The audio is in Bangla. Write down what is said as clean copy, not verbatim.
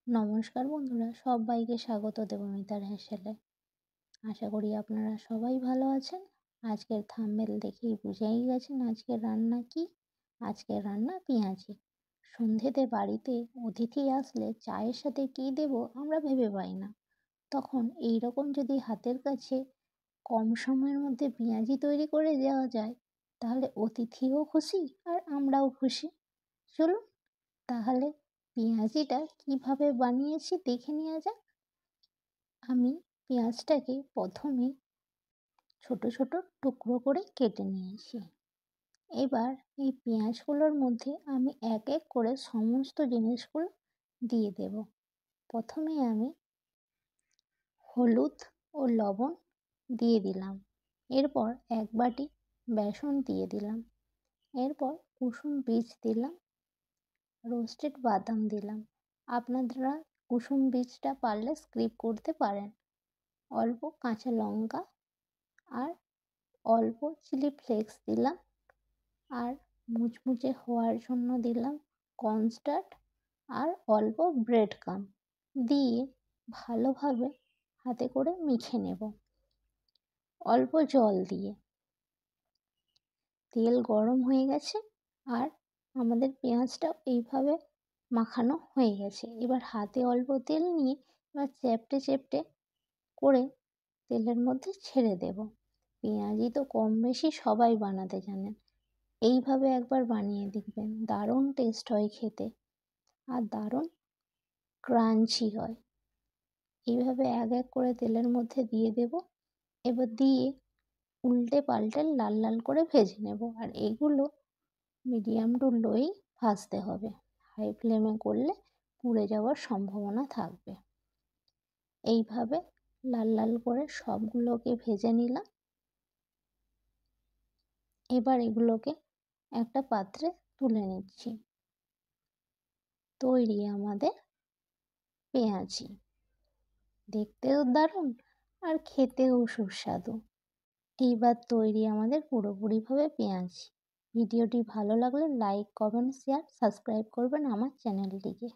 নমস্কার বন্ধুরা, সবাইকে স্বাগত দেবমিতার হেসেলে। আশা করি আপনারা সবাই ভালো আছেন। আজকের থাম্বনেল দেখেই বুঝেই গেছেন আজকের রান্না কি। আজকের রান্না পেঁয়াজি। সন্ধেতে বাড়িতে অতিথি আসলে চায়ের সাথে কী দেব আমরা ভেবে পাই না। তখন এই রকম যদি হাতের কাছে কম সময়ের মধ্যে পেঁয়াজি তৈরি করে দেওয়া যায়, তাহলে অতিথিও খুশি আর আমরাও খুশি। চলুন তাহলে পেঁয়াজিটা কিভাবে বানিয়েছি দেখে নেওয়া যাক। আমি পেঁয়াজটাকে প্রথমে ছোট ছোট টুকরো করে কেটে নিয়েছি। এবার এই পেঁয়াজগুলোর মধ্যে আমি এক এক করে সমস্ত জিনিসগুলো দিয়ে দেব। প্রথমে আমি হলুদ ও লবণ দিয়ে দিলাম। এরপর এক বাটি বেসন দিয়ে দিলাম। এরপর কুসুম বীজ দিলাম, রোস্টেড বাদাম দিলাম। আপনারা কুসুম বীজটা পারলে স্কিপ করতে পারেন। অল্প কাঁচা লঙ্কা আর অল্প চিলি ফ্লেক্স দিলাম, আর মুচমুচে হওয়ার জন্য দিলাম কর্নস্টার্চ আর অল্প ব্রেড ক্রাম্ব দিয়ে ভালোভাবে হাতে করে মেখে নেব অল্প জল দিয়ে। তেল গরম হয়ে গেছে আর আমাদের পেঁয়াজটাও এইভাবে মাখানো হয়ে গেছে। এবার হাতে অল্প তেল নিয়ে এবার চ্যাপটে চ্যাপটে করে তেলের মধ্যে ছেড়ে দেব। পেঁয়াজি তো কম বেশি সবাই বানাতে জানেন, এইভাবে একবার বানিয়ে দেখবেন, দারুণ টেস্ট হয় খেতে আর দারুণ ক্রাঞ্চি হয়। এইভাবে এক এক করে তেলের মধ্যে দিয়ে দেব। এবার দিয়ে উল্টে পাল্টে লাল লাল করে ভেজে নেব। আর এগুলো মিডিয়াম টু লোই ভাজতে হবে, হাই ফ্লেমে করলে পুড়ে যাওয়ার সম্ভাবনা থাকবে। এইভাবে লাল লাল করে সবগুলোকে ভেজে নিলাম। এবার এগুলোকে একটা পাত্রে তুলে নিচ্ছি। তৈরি আমাদের পেঁয়াজি, দেখতেও দারুণ আর খেতেও সুস্বাদু। এইবার তৈরি আমাদের পুরোপুরিভাবে পেঁয়াজি। ভিডিওটি ভালো লাগলে লাইক, কমেন্ট, শেয়ার, সাবস্ক্রাইব করবেন আমার চ্যানেলটিকে।